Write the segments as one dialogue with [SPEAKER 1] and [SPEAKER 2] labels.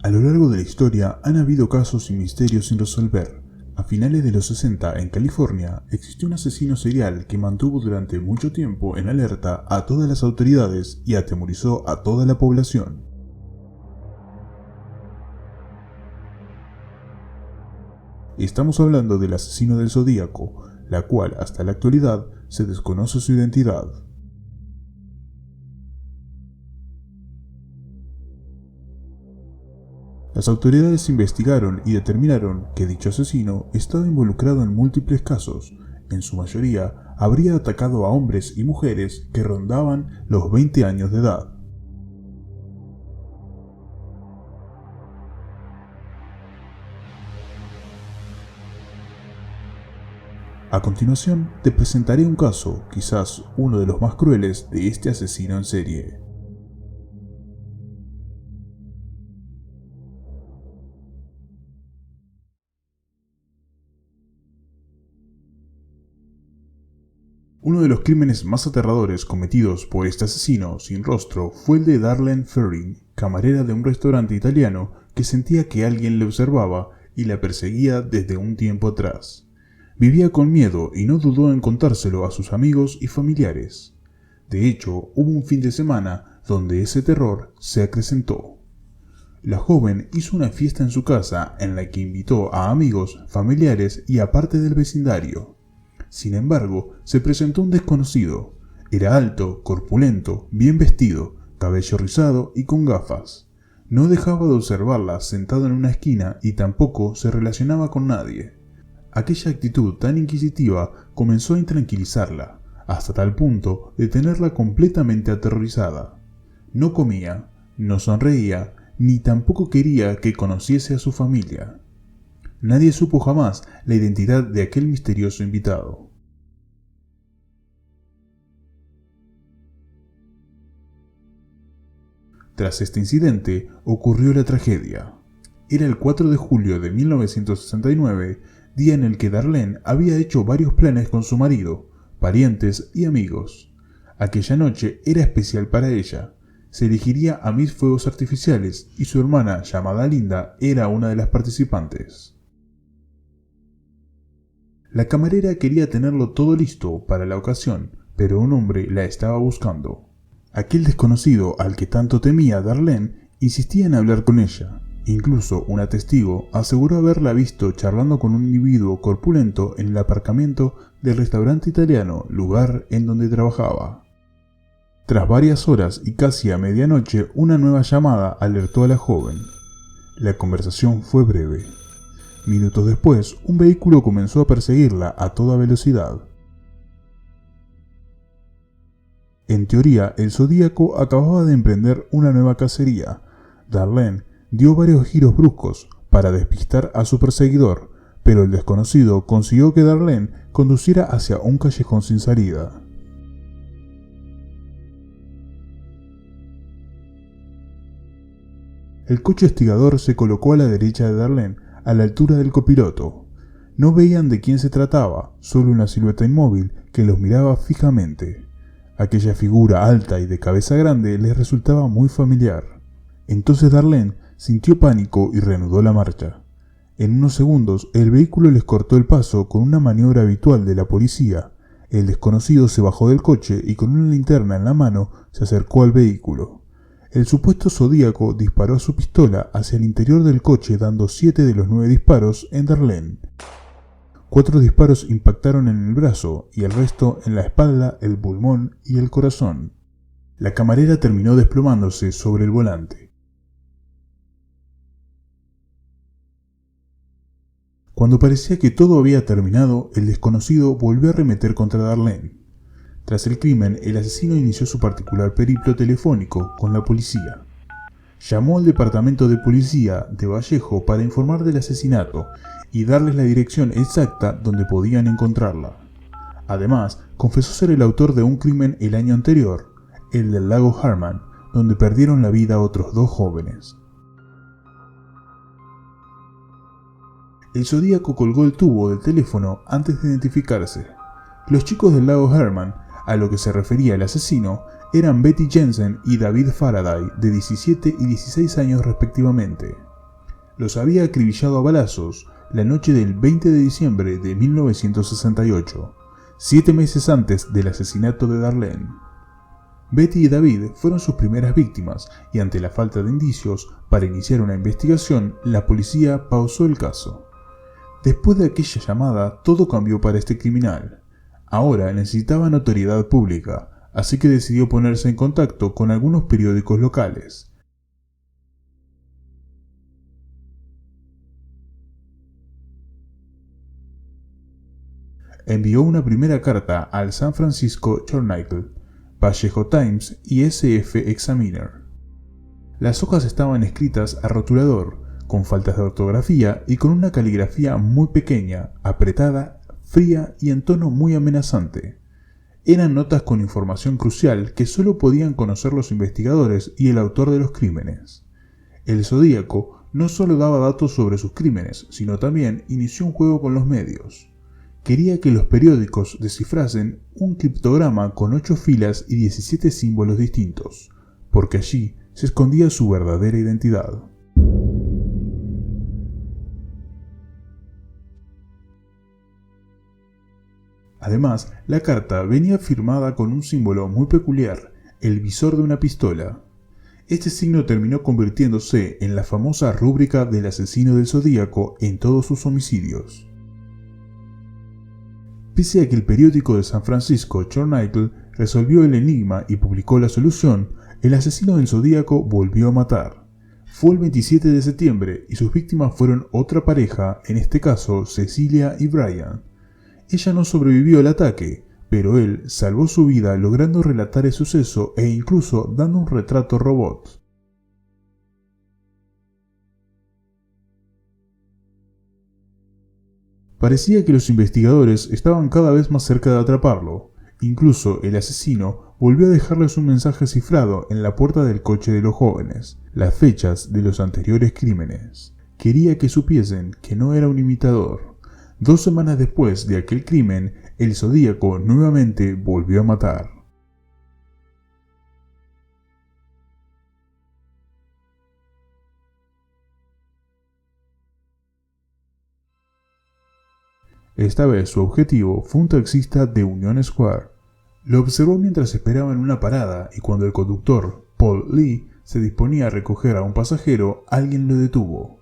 [SPEAKER 1] A lo largo de la historia han habido casos y misterios sin resolver. A finales de los 60, en California, existió un asesino serial que mantuvo durante mucho tiempo en alerta a todas las autoridades y atemorizó a toda la población. Estamos hablando del asesino del Zodíaco, la cual hasta la actualidad se desconoce su identidad. Las autoridades investigaron y determinaron que dicho asesino estaba involucrado en múltiples casos. En su mayoría, habría atacado a hombres y mujeres que rondaban los 20 años de edad. A continuación, te presentaré un caso, quizás uno de los más crueles de este asesino en serie. Uno de los crímenes más aterradores cometidos por este asesino sin rostro fue el de Darlene Ferrin, camarera de un restaurante italiano que sentía que alguien le observaba y la perseguía desde un tiempo atrás. Vivía con miedo y no dudó en contárselo a sus amigos y familiares. De hecho, hubo un fin de semana donde ese terror se acrecentó. La joven hizo una fiesta en su casa en la que invitó a amigos, familiares y a parte del vecindario. Sin embargo, se presentó un desconocido. Era alto, corpulento, bien vestido, cabello rizado y con gafas. No dejaba de observarla sentado en una esquina y tampoco se relacionaba con nadie. Aquella actitud tan inquisitiva comenzó a intranquilizarla, hasta tal punto de tenerla completamente aterrorizada. No comía, no sonreía, ni tampoco quería que conociese a su familia. Nadie supo jamás la identidad de aquel misterioso invitado. Tras este incidente, ocurrió la tragedia. Era el 4 de julio de 1969, día en el que Darlene había hecho varios planes con su marido, parientes y amigos. Aquella noche era especial para ella. Se elegiría a Miss Fuegos Artificiales y su hermana, llamada Linda, era una de las participantes. La camarera quería tenerlo todo listo para la ocasión, pero un hombre la estaba buscando. Aquel desconocido al que tanto temía Darlene insistía en hablar con ella. Incluso una testigo aseguró haberla visto charlando con un individuo corpulento en el aparcamiento del restaurante italiano, lugar en donde trabajaba. Tras varias horas y casi a medianoche, una nueva llamada alertó a la joven. La conversación fue breve. Minutos después, un vehículo comenzó a perseguirla a toda velocidad. En teoría, el Zodíaco acababa de emprender una nueva cacería. Darlene dio varios giros bruscos para despistar a su perseguidor, pero el desconocido consiguió que Darlene conduciera hacia un callejón sin salida. El coche hostigador se colocó a la derecha de Darlene, a la altura del copiloto. No veían de quién se trataba, solo una silueta inmóvil que los miraba fijamente. Aquella figura alta y de cabeza grande les resultaba muy familiar. Entonces Darlene sintió pánico y reanudó la marcha. En unos segundos el vehículo les cortó el paso con una maniobra habitual de la policía. El desconocido se bajó del coche y con una linterna en la mano se acercó al vehículo. El supuesto Zodíaco disparó su pistola hacia el interior del coche, dando 7 de los 9 disparos en Darlene. 4 disparos impactaron en el brazo y el resto en la espalda, el pulmón y el corazón. La camarera terminó desplomándose sobre el volante. Cuando parecía que todo había terminado, el desconocido volvió a arremeter contra Darlene. Tras el crimen, el asesino inició su particular periplo telefónico con la policía. Llamó al departamento de policía de Vallejo para informar del asesinato y darles la dirección exacta donde podían encontrarla. Además, confesó ser el autor de un crimen el año anterior, el del lago Harman, donde perdieron la vida otros 2 jóvenes. El Zodíaco colgó el tubo del teléfono antes de identificarse. Los chicos del lago Harman, a lo que se refería el asesino, eran Betty Jensen y David Faraday, de 17 y 16 años respectivamente. los había acribillado a balazos la noche del 20 de diciembre de 1968, 7 meses antes del asesinato de Darlene. Betty y David fueron sus primeras víctimas y ante la falta de indicios para iniciar una investigación, la policía pausó el caso. Después de aquella llamada, todo cambió para este criminal. Ahora necesitaba notoriedad pública, así que decidió ponerse en contacto con algunos periódicos locales. Envió una primera carta al San Francisco Chronicle, Vallejo Times y SF Examiner. Las hojas estaban escritas a rotulador, con faltas de ortografía y con una caligrafía muy pequeña, apretada, fría y en tono muy amenazante. Eran notas con información crucial que solo podían conocer los investigadores y el autor de los crímenes. El Zodíaco no solo daba datos sobre sus crímenes, sino también inició un juego con los medios. Quería que los periódicos descifrasen un criptograma con 8 filas y 17 símbolos distintos, porque allí se escondía su verdadera identidad. Además, la carta venía firmada con un símbolo muy peculiar, el visor de una pistola. Este signo terminó convirtiéndose en la famosa rúbrica del asesino del Zodíaco en todos sus homicidios. Pese a que el periódico de San Francisco Chronicle resolvió el enigma y publicó la solución, el asesino del Zodíaco volvió a matar. Fue el 27 de septiembre y sus víctimas fueron otra pareja, en este caso Cecilia y Brian. Ella no sobrevivió al ataque, pero él salvó su vida logrando relatar el suceso e incluso dando un retrato robot. Parecía que los investigadores estaban cada vez más cerca de atraparlo. Incluso el asesino volvió a dejarles un mensaje cifrado en la puerta del coche de los jóvenes, las fechas de los anteriores crímenes. Quería que supiesen que no era un imitador. 2 semanas después de aquel crimen, el Zodíaco nuevamente volvió a matar. Esta vez su objetivo fue un taxista de Union Square. Lo observó mientras esperaba en una parada y cuando el conductor, Paul Lee, se disponía a recoger a un pasajero, alguien lo detuvo.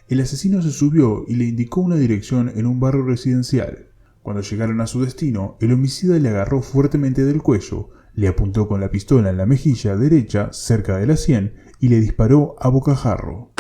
[SPEAKER 1] El asesino se subió y le indicó una dirección en un barrio residencial. Cuando llegaron a su destino, el homicida le agarró fuertemente del cuello, le apuntó con la pistola en la mejilla derecha, cerca de la sien, y le disparó a bocajarro.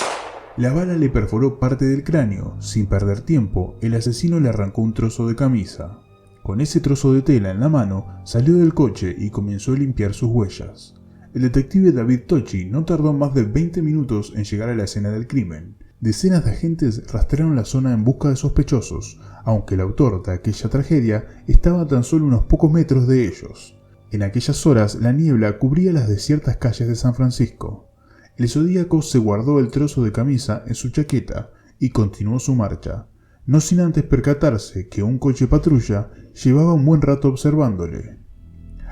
[SPEAKER 1] La bala le perforó parte del cráneo. Sin perder tiempo, el asesino le arrancó un trozo de camisa. Con ese trozo de tela en la mano, salió del coche y comenzó a limpiar sus huellas. El detective David Tocci no tardó más de 20 minutos en llegar a la escena del crimen. Decenas de agentes rastrearon la zona en busca de sospechosos, aunque el autor de aquella tragedia estaba a tan solo unos pocos metros de ellos. En aquellas horas, la niebla cubría las desiertas calles de San Francisco. El Zodíaco se guardó el trozo de camisa en su chaqueta y continuó su marcha, no sin antes percatarse que un coche patrulla llevaba un buen rato observándole.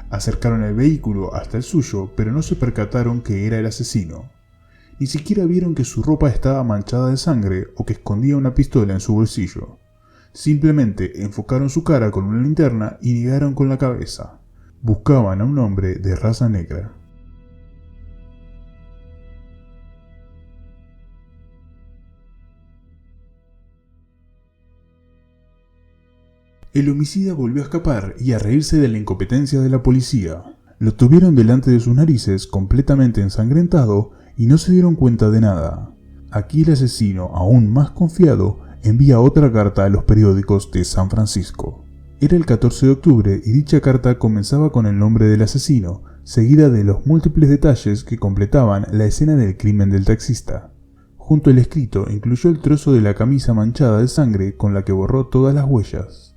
[SPEAKER 1] Acercaron el vehículo hasta el suyo, pero no se percataron que era el asesino. Ni siquiera vieron que su ropa estaba manchada de sangre o que escondía una pistola en su bolsillo. Simplemente enfocaron su cara con una linterna y negaron con la cabeza. Buscaban a un hombre de raza negra. El homicida volvió a escapar y a reírse de la incompetencia de la policía. Lo tuvieron delante de sus narices completamente ensangrentado y no se dieron cuenta de nada. Aquí el asesino, aún más confiado, envía otra carta a los periódicos de San Francisco. Era el 14 de octubre y dicha carta comenzaba con el nombre del asesino, seguida de los múltiples detalles que completaban la escena del crimen del taxista. Junto al escrito incluyó el trozo de la camisa manchada de sangre con la que borró todas las huellas.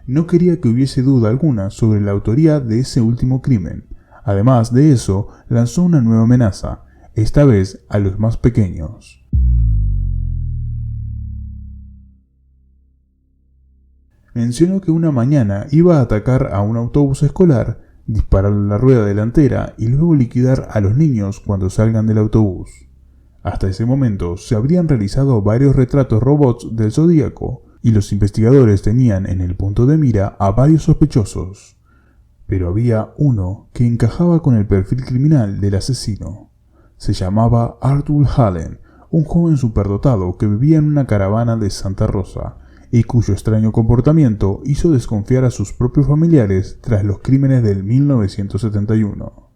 [SPEAKER 1] No quería que hubiese duda alguna sobre la autoría de ese último crimen. Además de eso, lanzó una nueva amenaza, esta vez a los más pequeños. Mencionó que una mañana iba a atacar a un autobús escolar, disparar la rueda delantera y luego liquidar a los niños cuando salgan del autobús. Hasta ese momento se habrían realizado varios retratos robots del Zodíaco, y los investigadores tenían en el punto de mira a varios sospechosos. Pero había uno que encajaba con el perfil criminal del asesino. Se llamaba Arthur Hallen, un joven superdotado que vivía en una caravana de Santa Rosa, y cuyo extraño comportamiento hizo desconfiar a sus propios familiares tras los crímenes del 1971.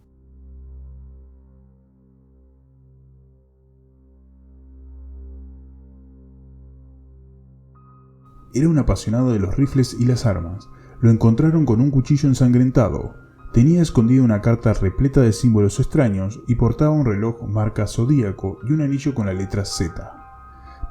[SPEAKER 1] Era un apasionado de los rifles y las armas. Lo encontraron con un cuchillo ensangrentado. Tenía escondida una carta repleta de símbolos extraños y portaba un reloj marca Zodíaco y un anillo con la letra Z.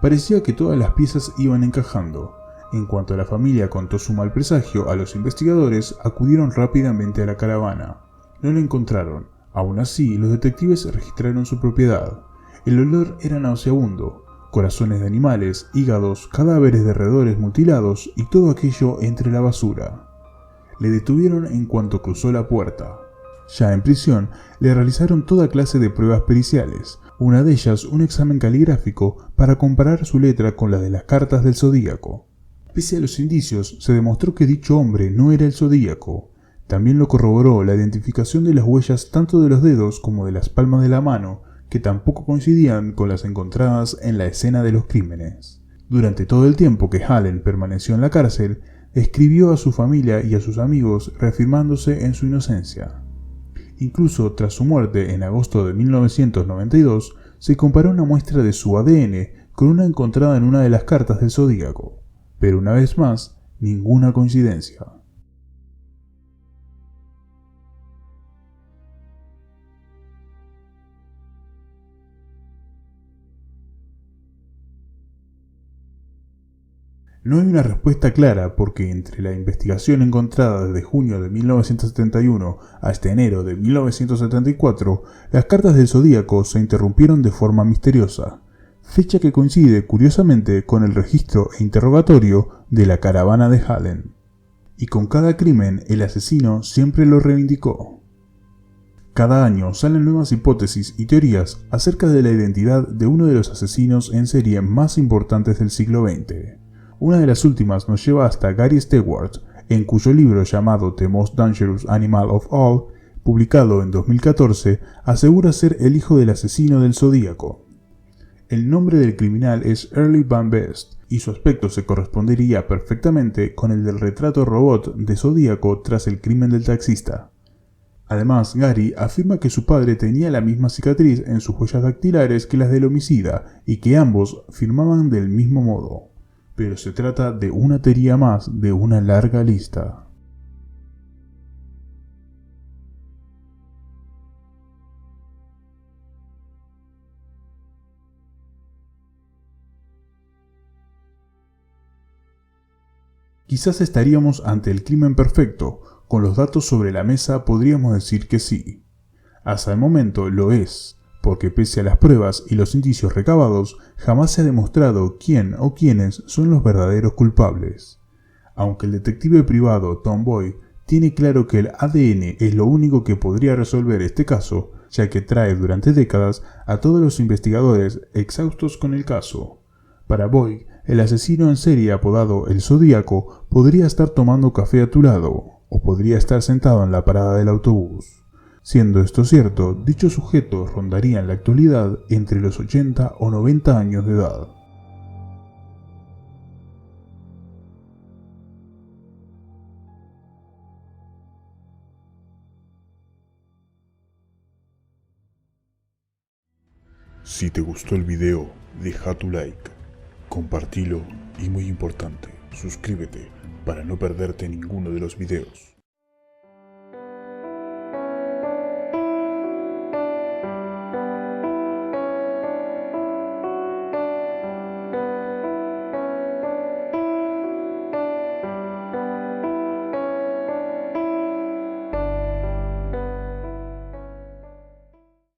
[SPEAKER 1] Parecía que todas las piezas iban encajando. En cuanto la familia contó su mal presagio a los investigadores, acudieron rápidamente a la caravana. No lo encontraron. Aún así, los detectives registraron su propiedad. El olor era nauseabundo. Corazones de animales, hígados, cadáveres de roedores mutilados y todo aquello entre la basura. Le detuvieron en cuanto cruzó la puerta. Ya en prisión, le realizaron toda clase de pruebas periciales, una de ellas un examen caligráfico para comparar su letra con la de las cartas del Zodíaco. Pese a los indicios, se demostró que dicho hombre no era el Zodíaco. También lo corroboró la identificación de las huellas tanto de los dedos como de las palmas de la mano, que tampoco coincidían con las encontradas en la escena de los crímenes. Durante todo el tiempo que Hallen permaneció en la cárcel, escribió a su familia y a sus amigos reafirmándose en su inocencia. Incluso tras su muerte en agosto de 1992, se comparó una muestra de su ADN con una encontrada en una de las cartas del Zodíaco, pero una vez más, ninguna coincidencia. No hay una respuesta clara porque entre la investigación encontrada desde junio de 1971 hasta enero de 1974, las cartas del Zodíaco se interrumpieron de forma misteriosa, fecha que coincide curiosamente con el registro e interrogatorio de la caravana de Hallen. Y con cada crimen el asesino siempre lo reivindicó. Cada año salen nuevas hipótesis y teorías acerca de la identidad de uno de los asesinos en serie más importantes del siglo XX. Una de las últimas nos lleva hasta Gary Stewart, en cuyo libro llamado The Most Dangerous Animal of All, publicado en 2014, asegura ser el hijo del asesino del Zodíaco. El nombre del criminal es Early Van Best, y su aspecto se correspondería perfectamente con el del retrato robot de Zodíaco tras el crimen del taxista. Además, Gary afirma que su padre tenía la misma cicatriz en sus huellas dactilares que las del homicida, y que ambos firmaban del mismo modo. Pero se trata de una teoría más de una larga lista. Quizás estaríamos ante el crimen perfecto. Con los datos sobre la mesa podríamos decir que sí. Hasta el momento lo es, porque pese a las pruebas y los indicios recabados, jamás se ha demostrado quién o quiénes son los verdaderos culpables. Aunque el detective privado Tom Boyd tiene claro que el ADN es lo único que podría resolver este caso, ya que trae durante décadas a todos los investigadores exhaustos con el caso. Para Boyd, el asesino en serie apodado el Zodíaco podría estar tomando café a tu lado, o podría estar sentado en la parada del autobús. Siendo esto cierto, dicho sujeto rondaría en la actualidad entre los 80 o 90 años de edad. Si te gustó el video, deja tu like, compartilo y muy importante, suscríbete para no perderte ninguno de los videos.